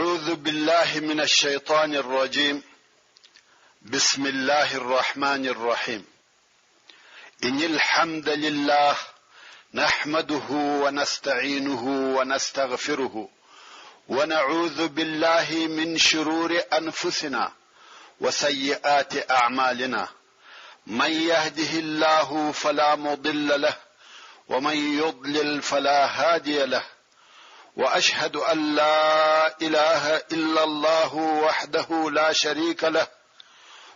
أعوذ بالله من الشيطان الرجيم. بسم الله الرحمن الرحيم. إن الحمد لله نحمده ونستعينه ونستغفره ونعوذ بالله من شرور أنفسنا وسيئات أعمالنا. من يهده الله فلا مضل له ومن يضلل فلا هادي له. وأشهد أن لا إله إلا الله وحده لا شريك له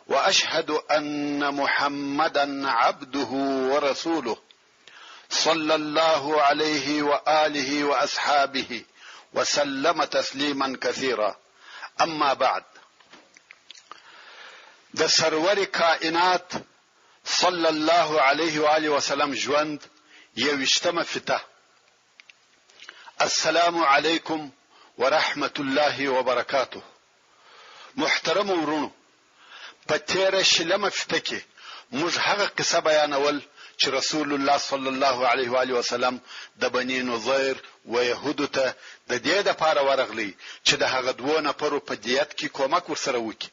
وأشهد أن محمدا عبده ورسوله صلى الله عليه وآله وأصحابه وسلم تسليما كثيرا. أما بعد، د سرور کائنات صلى الله عليه وآله وسلم ژوند یوشتمه فته. السلام علیکم ورحمت الله وبرکاته. محترم ورونو، په تیره شلمه فته کې موږ هغه قصه بیانول چې رسول الله صلی الله علیه و آله وسلم د بنی نظیر و یهودو ته د دې لپاره ورغلی چې د هغه دوه نفرو په دیت کې کومک ورسره وکړي.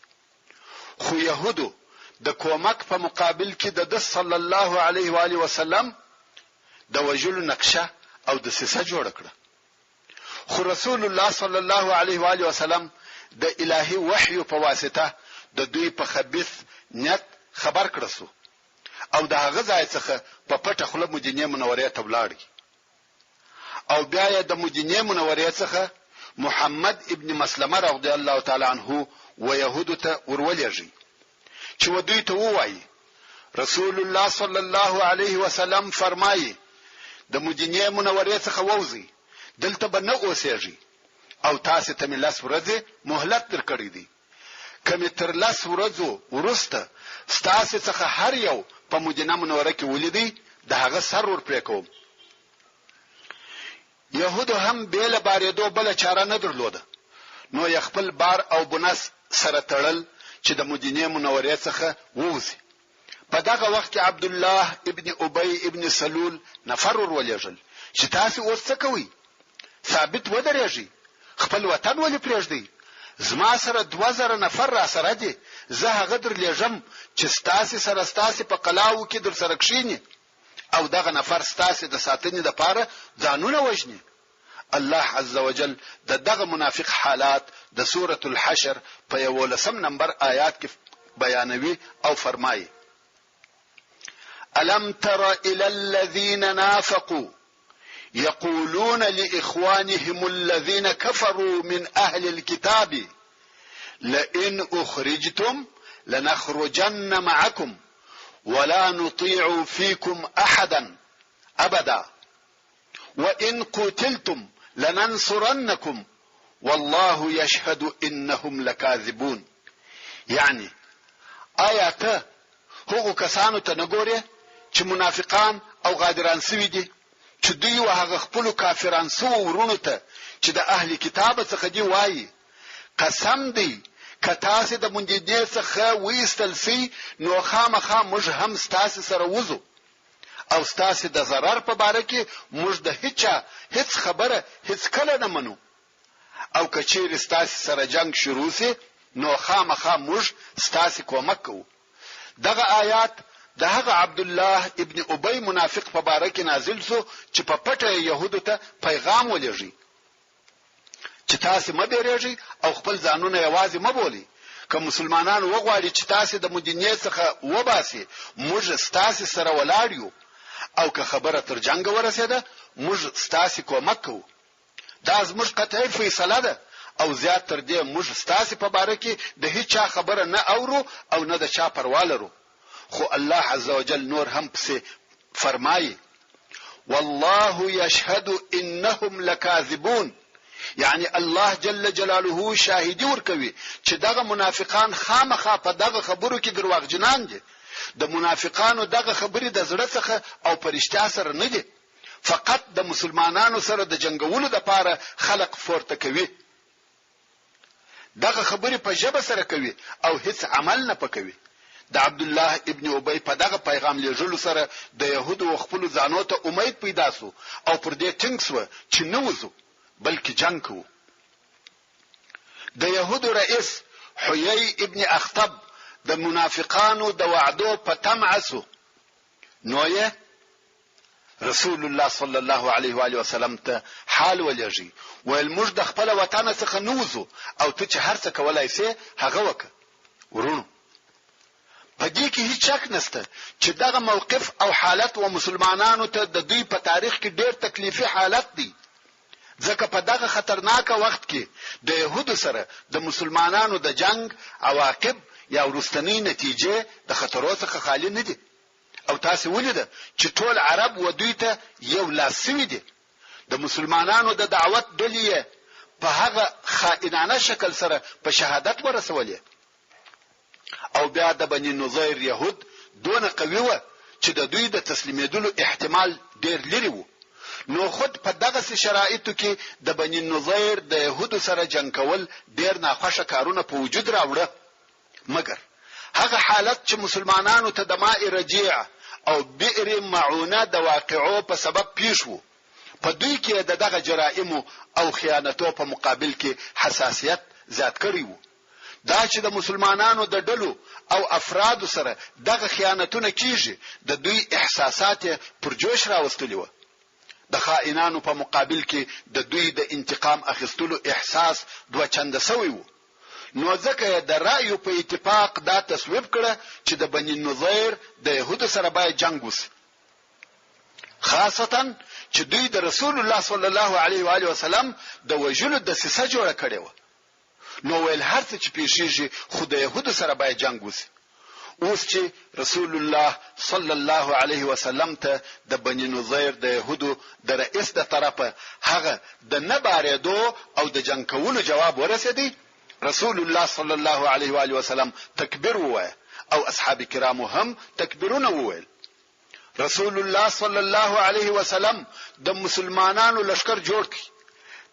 خو یهودو د کومک په مقابل کې د صلی الله علیه و آله وسلم د وجلو نقشه او د سیسه جوړ کړه. خو رسول الله صلی الله علیه و آله وسلم د الهي وحی په واسطه د دوی په خبيث نیت خبر کړسو او د هغه ځای څخه په پټه خوله مدینه منورې ته ولاړ. او بیا یې د مدینه منورې څخه محمد ابن مسلمه رضی الله تعالی عنه و يهودو ته ورولېږي چې ودوی ته وایي رسول الله صلی الله علیه وسلم فرمایي د مدینه منورې څخه ووزي، دلته به نه اوسېږي او تاسو ته ملس ورځي مهلت درکړی دی. کمی تر لس ورځو ورسته ستاسو څخه هر یو په مدینه منوره کې ولیدي د هغه سر ور پرې کوم. يهودو هم بیل باریدو بل چاره نه درلوده، نو یې خپل بار او بنس سره تړل چې د مدینه منورې څخه ووزي. په دغه وخت کې عبد الله ابن ابي ابن سلول نفر ورولېږل چې تاسو اوس څه کوئ؟ ثابت ودرېږي، خپل وطن ولې پرېږدئ؟ زما سره 2000 نفر را سره دي، زه هغه درلېږم چې ستاسو سره ستاسو په قلاو کې در سره کښینی او دغه نفر ستاسو د ساتنې لپاره ځانونه وژني. الله عز وجل دغه منافق حالات د سوره الحشر په 11 نمبر آیات کې بیانوي او فرمایي: ألم تر إلى الذين نافقوا يقولون لإخوانهم الذين كفروا من أهل الكتاب لئن أخرجتم لنخرجن معكم ولا نطيع فيكم أحدا أبدا وإن قتلتم لننصرنكم والله يشهد إنهم لكاذبون. يعني آيات هغو کسانو ته نګوري چې منافقان او غادران سوي دي چې دوی وهغه خپل کافران سو ورونو ته چې د اهل کتاب څخه دی وایي قسم دی کتاسه د مونږ څخه وېستل سي نو خامخا موږ هم ستاسو سره وځو او ستاسو د zarar په باره کې موږ د هیڅ خبره هیڅ کله نه منو او کچیر ستاسو سره جنگ شروع سي نو خامخا موږ ستاسو کومک کوو. دغه آیات دغه عبد الله ابن ابي منافق په باره کې نازل شو چې په پټه يهودو ته پیغام ولېږي چې تاسو مبيرېږي او خپل ځانونه یوازې مبولي. که مسلمانان وغواړي چې تاسو د مدینې څخه وباسي موږ ستاسو سره ولاړ یو او که خبره تر جنگ ورسېده موږ ستاسو کومک کوو. دا زموږ قطعي فیصله ده او زیات تر دې موږ ستاسو په باره کې د هیڅ خبره نه اورو او نه د چا پروا لرو. خو الله عز وجل نور هم پسې فرمایي: والله يشهد انهم لكاذبون. يعني الله جل جلاله شاهدي ورکوي چې دغه منافقان خامخا په دغه خبرو کې دروغجنان دي. د منافقانو دغه خبرې د زړه څخه او پرشتیا سره نه دي، فقط د مسلمانانو سره د جنگولو لپاره خلق فورته کوي. دغه خبرې په ژبه سره کوي او هیڅ عمل نه پکوي. د عبد الله ابن ابي په دغه پیغام لېږلو سره د يهودو خپل ځانو ته امید پیدا سو او پر دې ټینګ سو چې نه وځو بلکې جنگ کوو. د يهودو رئیس حيي ابن اخطب د منافقانو د وعدو په تمع سو، نو یې رسول الله صلی الله علیه و آله وسلم ته حال ولېږي، ویل موږ د خپل وطن څخه نوځو او ته چې هر څه کولای سې هغه وکړه. ورونو په دې کې هیڅ شک نشته چې دغه موقف او حالت و مسلمانانو ته د دوی په تاریخ کې ډېر تکلیفي حالت دی، ځکه په دغه خطرناک وخت کې د يهودو سره د مسلمانانو د جنگ عواقب یا ورستنی نتیجه د خطرونو څخه خالی نه دي. او تاسو ولیده چې ټول عرب و دوی ته یو لاس سوي دي. د مسلمانانو د دعوت ډلې په هغه خائنانه شکل سره په شهادت ورسولې، او بیا د بني نظیر يهود دونه قوي و چې د دوی د تسلیمېدلو احتمال ډېر لري و. نو خود په دغه شرایطو کې د بني نظیر د يهودو سره جنگ کول ډېر ناخوښه کارونه په وجود راوړه. مګر هغه حالت چې مسلمانانو ته د ماء رجیع او بئر معونه د واقعو په سبب پیښ وو، په دوی کې د دغه جرائم او خیانتو په مقابل کې حساسیت زیات کړی وو. دا چې د مسلمانانو د ډلو او افراد سره دغه خیانتونه کیږي، د دوی احساسات پر جوش راوستلی و. د خائنانو په مقابل کې د دوی د انتقام اخیستلو احساس دوه چنده سوی وو. نو ځکه د رأی په اتفاق دا تصویب کړه چې د بني نظیر د يهودو سره باید جنگ وشي، خاصتا چې دوی د رسول الله صلی الله علیه و آله وسلم د وجلو د سیسه جوړه کړې و. نو ویل هر څه چې پیښیږي خو د يهودو سره باید جنگ وشي. اوس چې رسول الله صلی الله علیه وسلم ته د بني نظیر د يهودو د رئیس د طرفه هغه د نباریدو او د جنگ کولو جواب ورسېدی، رسول الله صلی الله علیه و آله وسلم تکبیر ووایه او اصحاب کرامو هم تکبیرونه وویل. رسول الله صلی الله علیه وسلم د مسلمانانو لشکر جوړ کړ،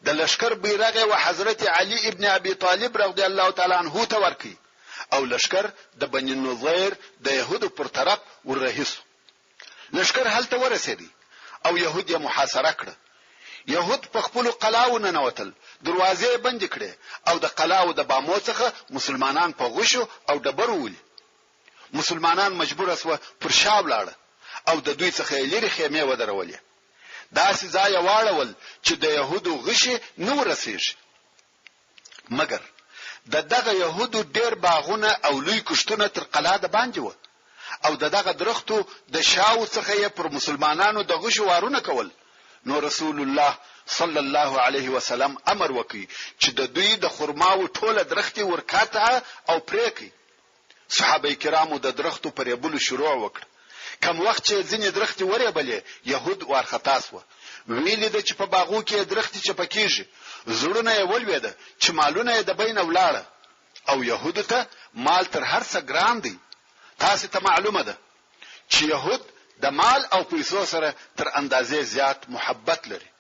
د لشکر بیرغ او حضرت علی ابن ابي طالب رضی الله تعالی عنه ته ورکړي، او لشکر د بني نظیر د يهودو پر طرف ورهیسو. لشکر هلته ورسېدی او يهود یې محاصره کړ. يهود په خپل قلاو نه نوتل، دروازې بند کړې او د قلاو د بامو څخه مسلمانان په غشو او ډبرو ولي. مسلمانان مجبور اسو پر شا ولاړ او د دوی څخه لري خیمه ودرولې. داسې ځای واړول چې د يهودو غشي نو رسیږي. مګر دغه يهودو ډېر باغونه او لوی کشتونه تر قلا د باندې و، او دغه درختو د شاو څخه یې پر مسلمانانو د غشو وارونه کول. نو رسول الله صلی الله علیه وسلم امر وکړي چې د دوی د خرماو ټوله درختي ورکاته او پریکي. صحابه کرامو د درختو پرېبلو شروع وکړ. کم وخت چې ځینې درختي ورېبلې، يهود ورخطا سو. ویلې د چې په باغو کې درختي چپکیږي، زړونه یې ولوېده چې مالونه یې د بین ولاړه، او يهود ته مال تر هر څه ګران دی. تاسو ته معلومه ده چې يهود د مال او پیسو سره تر اندازې زیات محبت لري.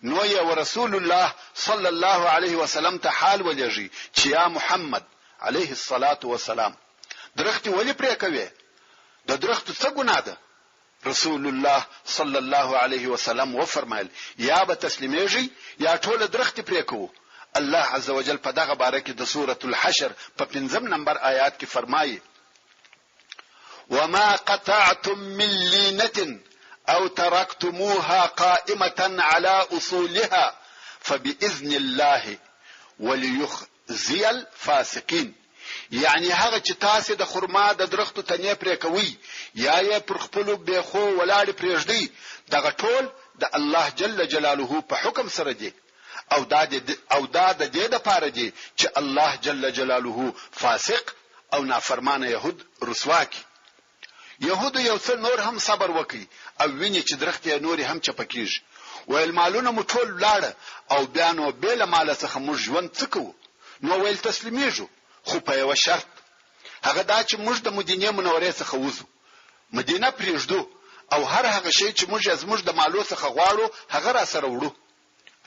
نو یې رسول الله صلی الله علیه وسلم ته حال ولېږي چې یا محمد علیه الصلاة والسلام درختي ولې پرې کوي؟ د درختو څه ګناه ده؟ رسول الله صلی الله علیه وسلم وفرمایل یا به تسلیمېږي یا ټول درختي پرې کوو. الله عز وجل په دغه باره کې د سورۃ الحشر په 5 نمبر آیات کې فرمایي: وما قطعتم من لينة او تركتموها قائمة على اصولها فباذن الله وليخزي الفاسقين. یعنی هغه چې تاسو د خرما د درختو تنې پرې کوي یا یې پر خپل بيخو ولاړ پرېږدي، دغه ټول د الله جل جلاله په حکم سره دی، او دا د دې لپاره دی چې الله جل جلاله فاسق او نافرمانه يهود رسوا کړي. يهود یو څل نور هم صبر وکړي او ویني چې درخت یې نور هم چپکیږي، ویل مالونه مو ټول لاړه او بیا نو بل مال څخه موږ ژوند څکو. نو ویل تسلیمیږو، خو په یو شرط، هغه دا چې موږ د مدینه منورې څخه وځو، مدینه پرېږدو او هر هغه شی چې موږ زموږ د مالو څخه غواړو هغه را سره وړو.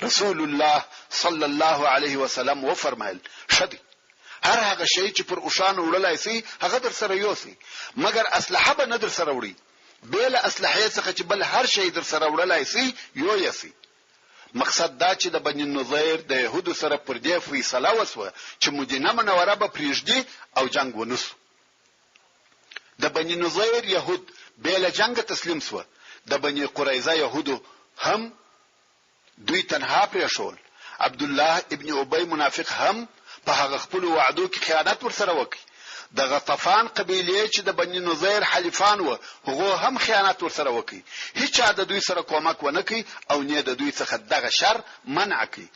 رسول الله صلی الله علیه وسلم و فرمایل شدی هر هغه شی چې پر اوشان وړلای سي هغه در سره یوسي، مګر اسلحه به نه در سره وړي، بل اسلحه څخه چې بل هر شی در سره وړلای سي یو یسي. مقصد دا چې د بني نظیر د يهودو سره پر دې فیصله وسوه چې مدینه منوره به پریږدي او جنگ ونسو. د بني نظیر يهود بیل جنگ تسلیم سوه. د بني قریظه يهودو هم دوی تنها پریښول. عبد الله ابن ابي منافق هم په هغه خپل وعدو کې خیانت ورسره وکړي. د غطفان قبیله چې د بني نظیر حلیفان و هغه هم خیانت ورسره وکړي. هیڅ د دوی سره کومک ونه کړي او نه د دوی څخه دغه شر منع کړي.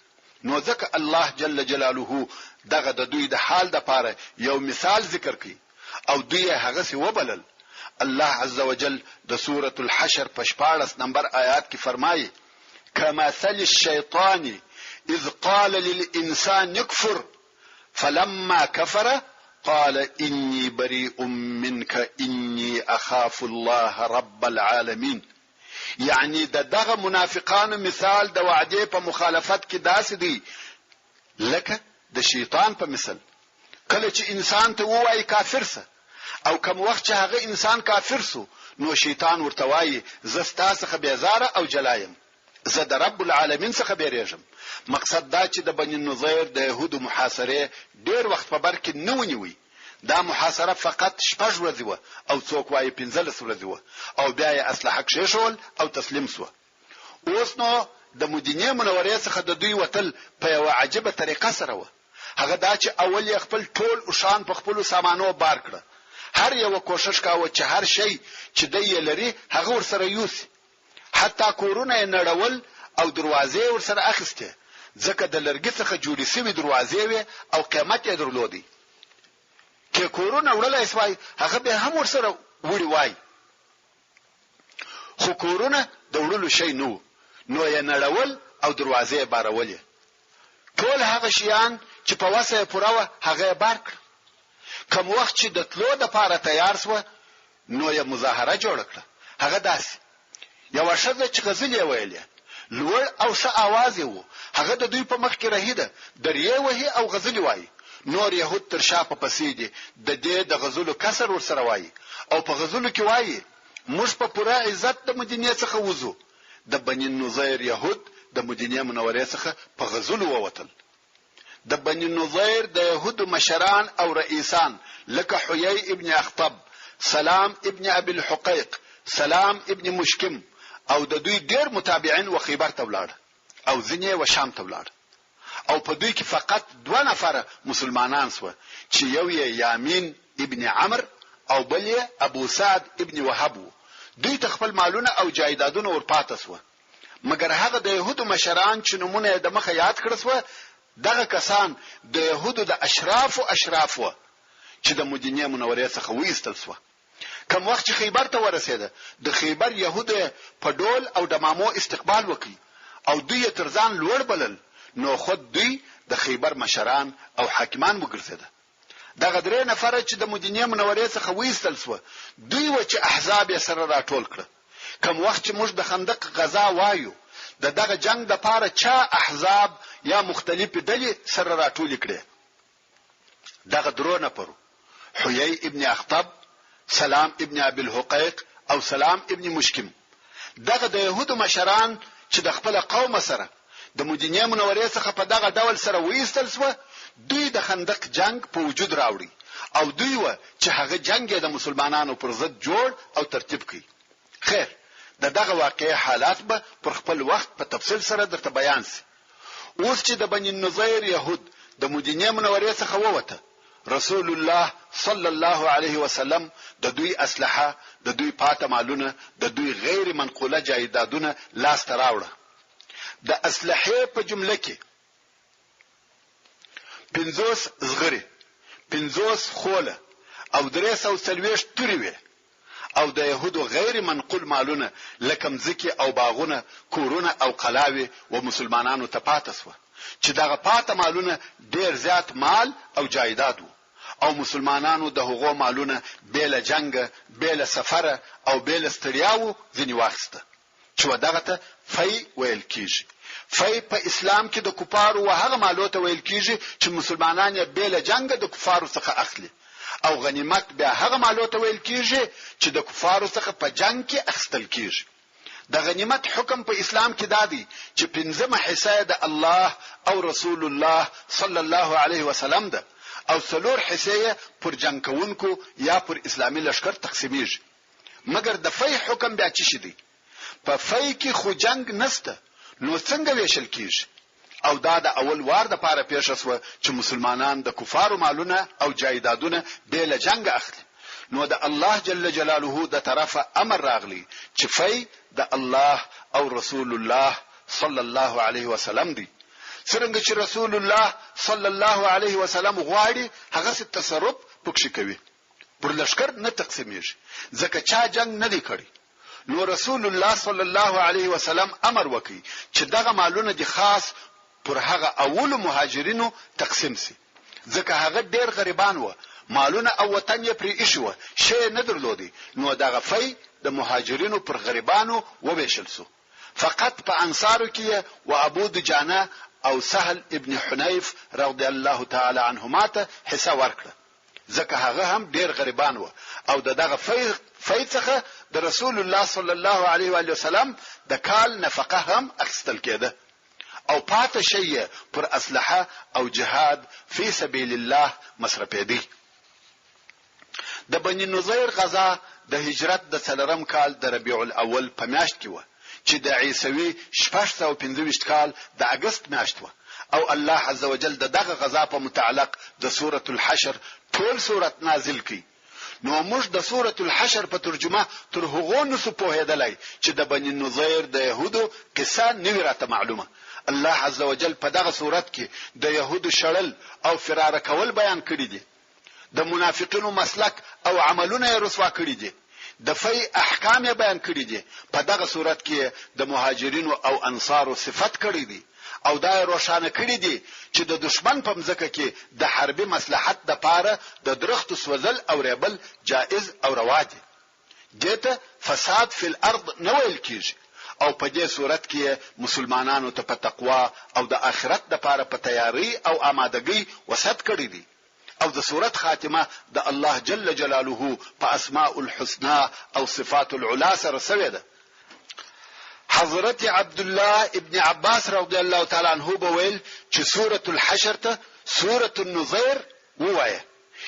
نو ځکه الله جل جلاله دغه د دوی د حال د پاره یو مثال ذکر کړي او دوی هغه سی وبلل. الله عز وجل د سوره الحشر په 14 نمبر آیات کې فرمایي: كمثل الشيطان اذ قال للانسان يكفر فلما كفر قال إني بريء منك إني أخاف الله رب العالمين. يعني دغه منافقان مثال د وعده په مخالفت کې داسې دی لکه د شیطان په مثل. کله چې انسان ته وایي کافر سه او کوم وخت چې هغه انسان کافر سو نو شیطان ورته وایي زستا څخه بیزاره او جلایم، زه د رب العالمین څخه بیریږم. مقصد دا چې د بني نظیر د يهودو محاصره ډیر وخت په بر کې نه ونیوي. دا محاصره فقط 6 ورځې و او څوک وايي 15 ورځې و او بیا یې اسلحه کښېښول او تسلیم سو. اوس نو د مدینه منورې څخه د دوی وتل په یو عجیبه طریقه سره و. هغه دا چې اول یې خپل ټول او شان په خپل سامانو بار کړ. هر یو کوشش کاوه چې هر شی چې دی لري هغه ورسره یوسي. حتی کورونه یې نړول او دروازې ورسره اخیسته ځکه د لرګي څخه جوړې شوی دروازې وي او قیمت یې درلودي. چې کورونه وړلای سوای هغه به هم ورسره وړي وای، خو کورونه د وړلو شی نو یې نړول او دروازې یې بارولې. ټول هغه شیان چې په وسه پوره هغه بار کړ. کوم وخت چې د تلو د پاره تیار سو نو یې مظاهره جوړ کړه. هغه داسې یو شذ چې غزلې ویلې لوړ او څه आवाज وو. هغه د دوی په مخ کې رهیده درې وهي او غزلې وایي. نور يهود تر شاپه پسې دي د دې د غزلو کسر ورسره وایي او په غزلو کې وایي موږ په پوره عزت د مدینه څخه وځو. د بني نظیر يهود د مدینه منورې څخه په غزلو ووتل. د بني نظیر د يهودو مشران او رئیسان لکه حيي ابن اخطب، سلام ابن ابي الحقيق، سلام ابن مشکم او د دوی ډیر متابعين و خیبر ته ولاړ او ځینې و شام ته ولاړ. او په دوی کې فقط 2 نفر مسلمانان سو چې یو یې یامین ابن عمر او بل یې ابو سعد ابن وهب. دوی تخپل مالونه او جایدادونه ورپاتې سو. مګر هغه د يهودو مشران چې نمونه د مخه یاد کړ سو دغه کسان د يهودو د اشراف چې د مدینه منورې څخه وېستل سو. کوم وخت چې خیبر ته ورسېده د خیبر يهودو په ډول او دمامو استقبال وکړي او دوی ترځان لوړ بلل. نو خود دوی د خیبر مشران او حاکمان وګرځیدل. دغه 3 نفر چې د مدینه منورې څخه وېستل سو دوی و چې احزاب یې سره راټول کړ. کوم وخت چې موږ د خندق غزا وایو دغه جنگ د پاره چا احزاب یا مختلفې ډلې سره راټول کړي. دغه 3 نفر حيي ابن اخطب، سلام ابن ابي الحقيق او سلام ابن مشکم دغه د يهودو مشران چې د خپل قوم سره د مدینه منورې څخه په دغه ډول سره وېستل سو. دوی د خندق جنگ په وجود راوړي او دوی و چې هغه جنگ د مسلمانانو پر ضد جوړ او ترتیب کړي. خیر دغه واقعي حالات به پر خپل وخت په تفصیل سره درته بیان سي. اوس چې د بني نظیر يهود د مدینه منورې څخه ووته رسول الله صلی الله علیه وسلم د دوی اسلحه، د دوی پاته مالونه، د دوی غیر منقوله جایدادونه لاس ته راوړه. د اسلحه په جمله کې 50 زغری، 50 خوله او 340 توري وي او د يهودو غیر منقول مالونه لکه مځکه او باغونه، کورونه او قلاوي و مسلمانانو ته پاتې سو چې دغه پاته مالونه ډیر زیات مال او جایداد وو او مسلمانانو د هغو مالونه بیل جنگ، بیل سفر او بیل ستړیاو ځنی واخسته چې ودغه ته فی ویل کیږي. فی په اسلام کې د کفارو و هغه مالو ته ویل کیږي چې مسلمانان یې بیل جنگ د کفارو څخه اخلي او غنیمت بیا هغه مالو ته ویل کیږي چې د کفارو څخه په جنگ کې اخستل کیږي. د غنیمت حکم په اسلام کې دادی چې 5 حصہ د الله او رسول الله صلی الله علیه وسلم ده او 4 حصہ پر جنگ کوونکو یا پر اسلامي لشکر تقسیمیږي. مګر د فی حکم بیا چی دی؟ په فی کې خو جنگ نسته، نو څنګه ویشل کیږي؟ او دا د اول وار د پاره پیښ شو چې مسلمانان د کفارو مالونه او جایدادونه به له جنگ اخلي. نو د الله جل جلاله د طرفه امر راغلی چې فی د الله او رسول الله صلی الله علیه وسلم دی. څنګه چې رسول الله صلی الله علیه وسلم غواړي هغه څه تصرف پکې کوي، پر لشکر نه تقسیمیږي ځکه چا جنگ نه دی کړی. نو رسول الله صلی الله علیه وسلم امر وکړي چې دغه مالونه دي خاص پر هغه اول مهاجرینو تقسیم سي، ځکه هغه ډیر غریبان و، مالونه او وطن یې پرې ایښو، شی نه درلودي. نو دغه فی د مهاجرینو پر غریبانو وویشل سو. فقط په انصارو کې و ابو دجانه او سهل ابن حنیف رضی الله تعالی عنهما ته حصہ ورکړه، ځکه هغه هم ډیر غریبان و او دغه فی څخه د رسول الله صلی الله علیه و وسلم د کال نفقه هم اخیستل کېده او پاتې شی پر اسلحه او جهاد فی سبیل الله مصرفېدی. د بنی نظیر غزا د هجرت د 4 کال د ربیع الاول په میاشت کې و چې د عیسوي 625 کال د اگست میاشت و او الله عز وجل دغه غزا په متعلق د سوره الحشر ټول سورت نازل کړي. نو موږ د سوره الحشر په ترجمه تر هغو نسو پوهېدلای چې د بنی نظیر د يهودو قصه نوی راته معلومه. الله عز وجل په دغه سورت کې د يهودو شړل او فرار کول بیان کړی دي، د منافقینو مسلک او عملونه یې رسوا کړی دي، د فی احکام یې بیان کړی دي. په دغه سورت کې د مهاجرینو او انصارو صفت کړی دي او دا روښانه کړی دي چې د دشمن په مځکه کې د حربي مصلحت د پاره د درخت سوزل او ریبل جائز او روا دي. دته فساد فی الارض نه ویل کیږي او په دې صورت کې مسلمانانو ته په تقوا او د آخرت د پاره په تیاری او آمادګۍ وسعت کړی دي. او د صورت خاتمه د الله جل جلاله په اسماء الحسنى او صفات العلا سره سوی ده. حضرت عبد الله ابن عباس رضی الله تعالی عنہ بویل چې سوره الحشر ته سوره النظیر وایي،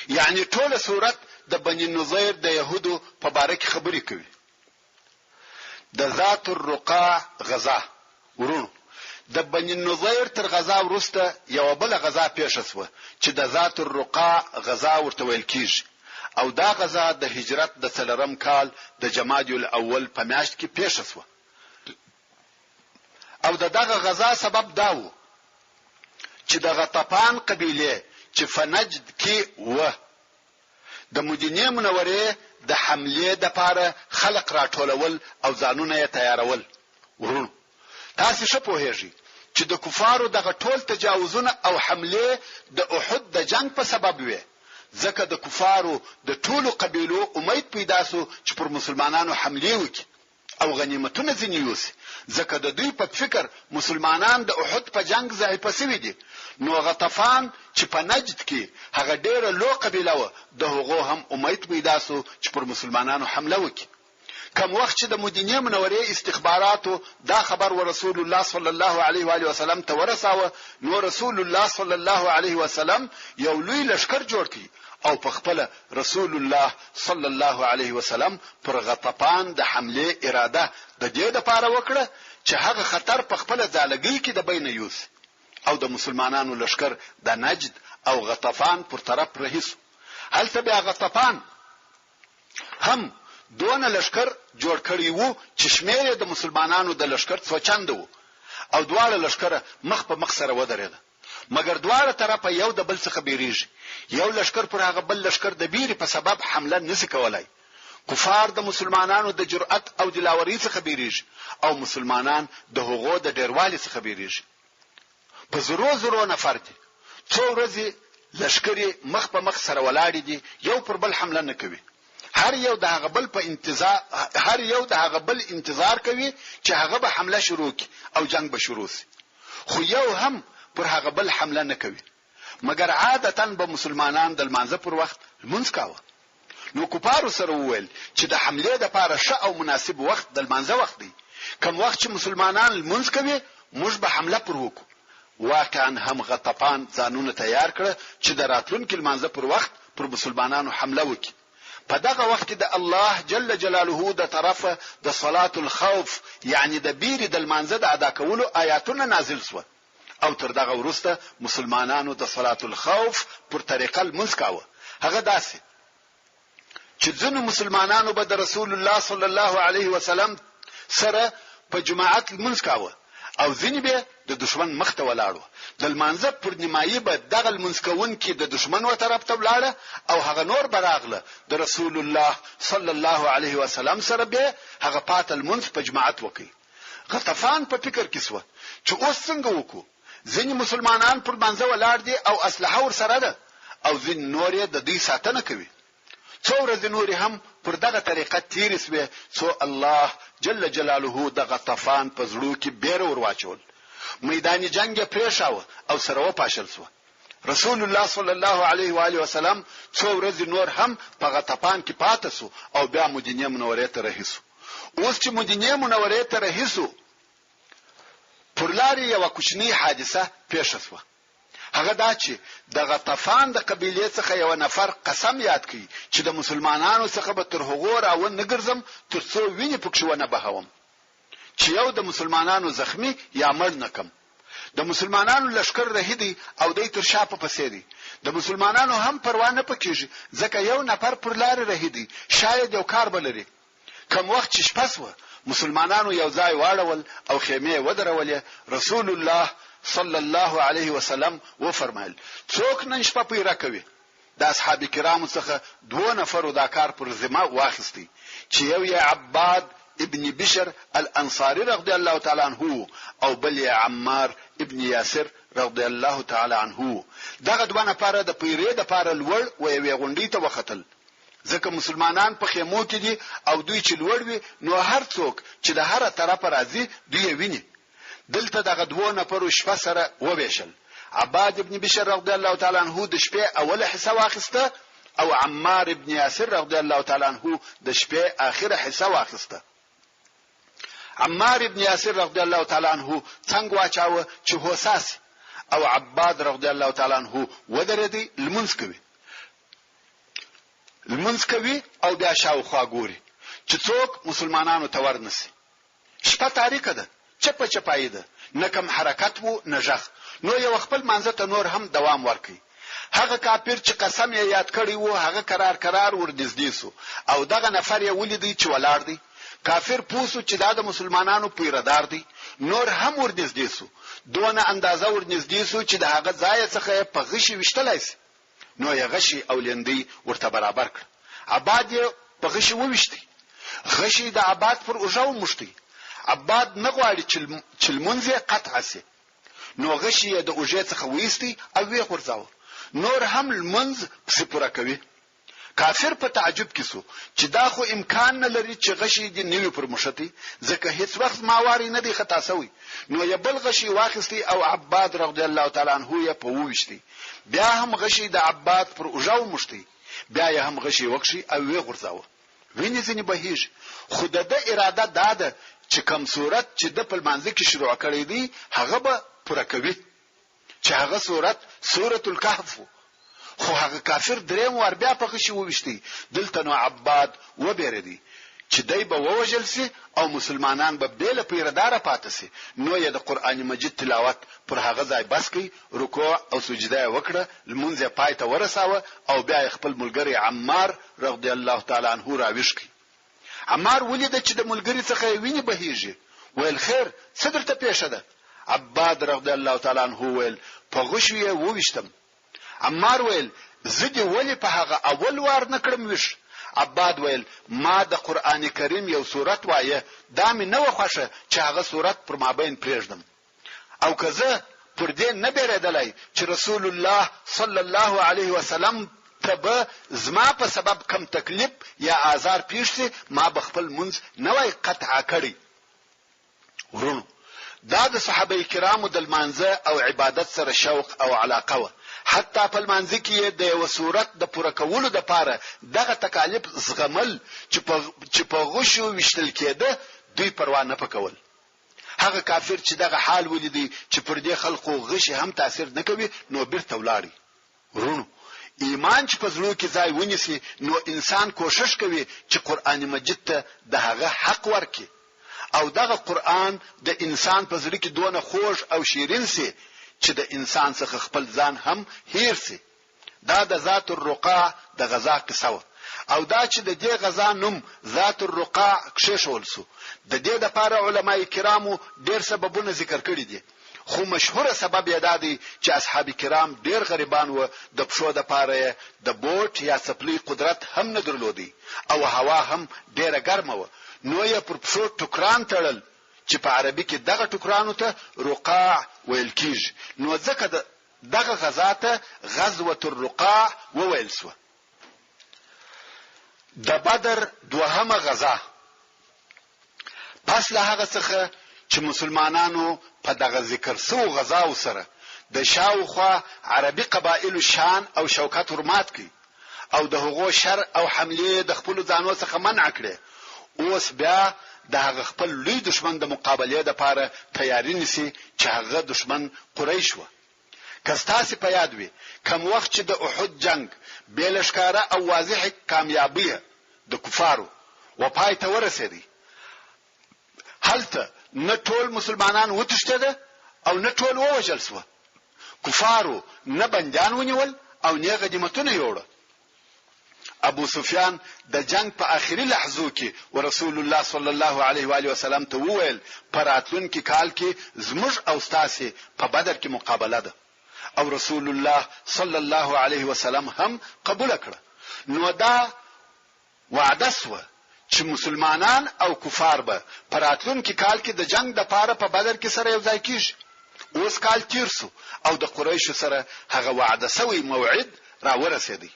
یعنی ټول صورت د بنی نظیر د يهودو په باره کې خبرې کوي. د ذات الرقاع غزا ورونو د بنی نظیر تر غزا وروسته یو بل غزا پیښ شوه چې د ذات الرقاع غزا ورته ویل کیږي او دا غزا د هجرت د 4 کال د جمادی الاول په میاشت کې پیښ شوه. او دغه غزا سبب داو چې د غطفان قبیله چې فنجد کې و د مدینه منورې د حمله د پاره خلق راټولول او ځانونه یې تیارول. ورونو تاسو شپه پوهیږئ چې د کفارو دغه ټول تجاوزونه او حمله د احد د جنگ په سبب وي، ځکه د کفارو د ټولو قبیلو امید پیدا سو چې پر مسلمانانو حمله وکړي او غنیمتونه ځنی یوسي، ځکه د دوی په فکر مسلمانان د احد په جنگ ځای پسوي دي. نو غطفان چې په نجد کې هغه ډیره لو قبیله و، د هغو هم امید پیدا سو چې پر مسلمانانو حمله وکړي. کوم وخت چې د مدینه منورې استخباراتو دا خبر و رسول الله صلی الله علیه و آله وسلم ته ورساوه، نو رسول الله صلی الله علیه وسلم یو لوی لشکر جوړ کړي او په خپل رسول الله صلی الله علیه وسلم پر غطفان د حمله اراده د دې لپاره وکړه چې هغه خطر په خپل ځالګي کې د بین یوس او د مسلمانانو لشکر د نجد او غطفان پر طرف رهیس. هلته بیا غطفان هم دون لشکر جوړ کړی وو چې شمیر د مسلمانانو د لشکر څو چنده وو او دواړه لشکر مخ په مخ سره ودرېدل، مګر دواړه طرفه یو د بل څخه بیریږي. یو لشکر پر هغه بل لشکر د بیري په سبب حمله نشي کولای. کفار د مسلمانانو د جرأت او دلاوري څخه بیریږي او مسلمانان د هغو د ډیروالي څخه بیریږي. په زرو نفر دي، څو ورځې لشکري مخ په مخ سره ولاړ دي، یو پر بل حمله نه کوي. هر یو د هغه بل انتظار کوي چې هغه به حمله شروع کړي او جنگ به شروع شي، خو یو هم پر هغه بل حمله نه کوي. مګر عادتاً به مسلمانان د لمانځه پر وخت لمونځ کاوه. نو کفارو سره وویل چې د حمله د لپاره ښه او مناسب وخت د لمانځه وخت دی، کوم وخت چې مسلمانان لمونځ کوي موږ به حمله پر وکړو. واقعا هم غطفان ځانونه تیار کړ چې د راتلونکي لمانځه پر وخت پر مسلمانانو حمله وکړي. په دغه وخت د الله جل جلاله د طرفه د صلات الخوف یعنی د بیره د لمانځه د ادا کولو آیاتونه نازل شوه او تر دغه وروسته مسلمانانو د صلات الخوف پر طریقه لمونځ کاوه. هغه داسې چې ځینو مسلمانانو به د رسول الله صلی الله علیه وسلم سره په جماعت لمونځ کاوه او ځینې به د دشمن مخ ته ولاړو. د لمانځه پر نیمایي به دغه لمونځ کوونکي د دشمن و طرف ته ولاړه او هغه نور براغله د رسول الله صلی الله علیه وسلم سره به هغه پات لمونځ په جماعت وکړي. غطفان په فکر کې سو چې اوس څنګه وکړو. ځینې مسلمانان پر منځه ولاړ دي او اسلحه ور سره ده او ځین نور یې د دې ساتنه کوي. څو ورځې نور هم پر دغه طریقه تیر سوه څو الله جل جلاله د غطفان په زړه کې بیر ور واچول. میدان جنگ پریښاوه او سره و پاشل سو. رسول الله صلی الله علیه و آله وسلم څو ورځې نور هم په غطفان کې پاتې سو او بیا مدینه منوره ته رهیسو. اوس چې مدینه منوره ته رهیسو پر لارې یو کوچنی حادثه پیښ شوه. هغه دا چې د غطفان د قبیله څخه یو نفر قسم یاد کړي چې د مسلمانانو څخه به تر هغو راو نه ګرځم تر څو ویني پکښ ونه بهوم چې یو د مسلمانانو زخمی یا مړ نکم. د مسلمانانو لشکر رهیدي او د تر شاپه پسې دي. د مسلمانانو هم پروا نه پکېږي ځکه یو نفر پر لار رهیدي شاید یو کار بلري. کوم وخت چې شپه سوه مسلمانانو یو ځای واړول او خیمه ودرولې. رسول الله صلی الله علیه وسلم و فرمایل څوک نن شپه پیرا کوي. د اصحاب کرامو څخه دوه نفرو دا کار پر ذمہ واخیستی چې یو یې عباد ابن بشر الانصاری رضی الله تعالی عنه او بل یې عمار ابن یاسر رضی الله تعالی عنه. دغه دوه نفر د پیرې د پاره لوړ و یوې غونډې ته وختل ځکه مسلمانان په خیمو کې دي او دوی چې لوړ وي نو هر څوک چې د هر طرف راځي دوی ویني. دلته دغه دوه نفرو شپه سره وبېشل. عباد ابن بشر رضی الله تعالی عنه د شپې اوله حصہ واخیسته او عمار ابن یاسر رضی الله تعالی عنه د شپې اخره حصہ واخیسته. عمار ابن یاسر رضی الله تعالی عنه څنګه واچاوه چې هوساس او عباد رضی الله تعالی عنه ودرېدی لمونځ کوي او بیا شاوخوا ګوري چې څوک مسلمانانو ته ورنسي. شپه تاریکه ده چپه چپای ده نه کوم حرکت وو نه ژغ. نو یو خپل منځ ته نور هم دوام ورکړي. هغه کافر چې قسم یې یاد کړی وو هغه قرار ورنږدې سو او دغه نفر یې ولیدي چې ولاړ دی. کافر پوسو چې دا د مسلمانانو پیردار دی. نور هم ورنږدې سو دونه اندازه ورنږدې سو چې د هغه ځای څخه په غشي وشتلای سي. نو یې غشي او لندې ورته برابر کړ. عباد یې په غشي ووشتي. غشي د عباد پر اوجو مشتي. عباد نه غواړي چې لمونځه قطع سي. نو غشي د اوجه څخه وېستي او وی خورځاو. نور هم لمونځ په پوره کوي. کافر په تعجب کې سو چې دا خو امکان نه لري چې غشي دې نیوي پر مشتي ځکه هیڅ وخت ماواري نه دی خطا سوی. نو یې بل غشي واخستي او عباد رضی الله تعالی عنه یې په ووشتي. بیا هم غشي د عباد پر اوجو مشتي. بیا یې هم غشي وکشي او وی خورځاو. ویني ځنی بهیج خود د اراده داده چې کوم صورت چې د پلمانځ کې شروع کړی دی هغه به پوره کوي چې هغه صورت سورۃ الکهف. خو هغه کافر دریم ور بیا په غشي ووشتي. دلته نو عباد و بیردي چې دای به ووجل سي او مسلمانان به بیل پیردار پاتې سي. نو یې د قران مجید تلاوت پر هغه ځای بس کی رکوع او سجده وکړه لمونځه پای ته ورساوه او بیا خپل ملګری عمار رضی الله تعالی عنه راوښ کی. عمار ولید چې د ملګری څخه ویني بهیږي. ویل خیر څه درته پیښه ده؟ عباد رضی الله تعالی عنه ویل په غشي ووشتم. عمار ویل زدي ولی په هغه اول وار نکړم وش. عباد ویل ما د قران کریم یو سورت وایه دا مې نه وخښه چې هغه سورت پر مابین پرېږدم او کزه پر دې نه بیرېدلای چې رسول الله صلی الله علیه وسلم ته زما په سبب کم تکلیف یا آزار پیښ سي ما بخپل منځ نه وای قطع کړی. ورونو دا د صحابه کرامو د المانزه او عبادت سره شوق او علاقه و. حتی په المانزه کې د یو صورت د پوره کولو د پاره دغه تکالیف زغمل چې په غشو وشتل کېده دوی پروا نه پکول. هغه کافر چې دغه حال ولیدي چې پر دې خلکو غشي هم تاثیر نه کوي نو بیرته ولاړی. ورونو ایمان چې په زړه کې ځای ونیسي نو انسان کوشش کوي چې قران مجید ته د هغه حق ورکړي او دغه قران د انسان په زړه کې دونه خوږ او شیرین سي چې د انسان څخه خپل ځان هم هیر سي. دا د ذات الرقاع د غزا قصه او دا چې د دې غزا نوم ذات الرقاع کښېښول سو. د دې لپاره علماي کرامو ډېر سببونه ذکر کړي دي خو مشهور سبب یې دا دی چې اصحاب کرام ډېر غریبان و د پښو د پاره د بوت یا سپلی قدرت هم نه درلودي او هوا هم ډېره ګرمه و نو یې پر پښو ټوکران تړل چې په عربي کې دغه ټوکرانو ته رقاع ویل کیږي. نو ځکه دغه غزا ته غزوه الرقاع وویل سو. د بدر دوهمه غزا پس له هغه څخه چې مسلمانانو په دغه ذکر سو غزا سره د شاوخوا عربي قبایل شان او شوکت ورمات کړي او د هغو شر او حمله د خپل ځانو څخه منع کړي. اوس بیا د هغه خپل لوی دشمن د مقابله لپاره تیاری نسی چې هغه دشمن قریش و. کستاسي په یاد وي کوم وخت چې د احد جنگ بیلشکاره او واضح کامیابی د کفارو و پای ته ورسېدی. هلته نه ټول مسلمانان وتښتېده او نه ټول ووژل شو. کفارو نه بندیان ونیول او نه غنیمتونه یوړه. ابو سفیان د جنگ په آخري لحظو کې ورسول الله صلی الله علیه و آله وسلم ته وویل پراتلون کې کال کې زموږ او ستاسو په بدر کې مقابله ده او رسول الله صلی الله علیه وسلم هم قبول کړه. نو دا وعده سو چې مسلمانان او کفار به پراتلون کې کال کې د جنگ د پاره په بدر کې سره یو ځای کیږي. اوس کال تیر سو او د قریش سره هغه وعده سوی موعد را ورسېدی.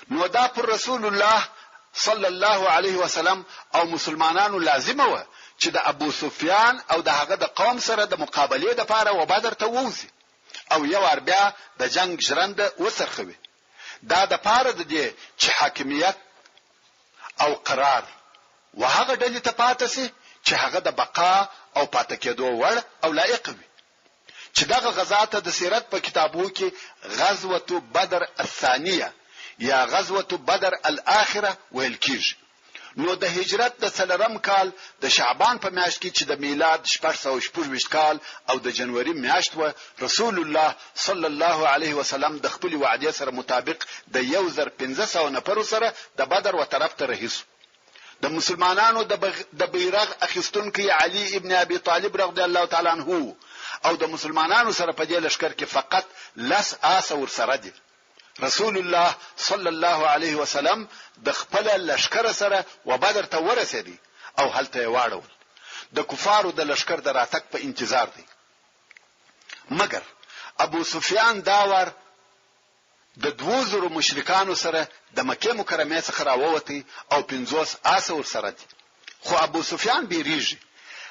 نو دا پر رسول الله صلی الله علیه وسلم او مسلمانانو لازمه و چې د ابو سفیان او د هغه د قوم سره د مقابله لپاره و بدر ته ووزي او یو ور بیا د جنگ ژرنده وسرخوي. دا د پاره د دې چې حاکمیت او قرار وهغه ډلې ته پاتې سي چې هغه د بقا او پاتې کېدو وړ او لایق وي. چې دغه غزا ته د سیرت په کتابو کې غزوه بدر الثانیه یا غزوه بدر الاخره ویل کیږي. نو د هجرت د څلورم کال د شعبان په میاشت کې چې د میلاد 1426 کال او د جنوري میاشت و رسول الله صلی الله علیه وسلم د خپل وعده سره مطابق د 1500 نفر سره د بدر و طرف ته رهیس. د مسلمانانو د بیرغ اخیستونکو علي ابن ابي طالب رضی الله تعالی عنہ او د مسلمانانو سره په دې لشکر کې فقط لس آس ور سره دي. رسول الله صلی الله علیه وسلم د خپل لشکر سره و بدر ته ورسېدی او هلته واړول. د کفارو د لشکر د راتګ په انتظار دی. مګر ابو سفیان داور د 2000 مشرکانو سره د مکه مکرمه څخه راووتی او 50 آس ور سره دي. خو ابو سفیان بیریږي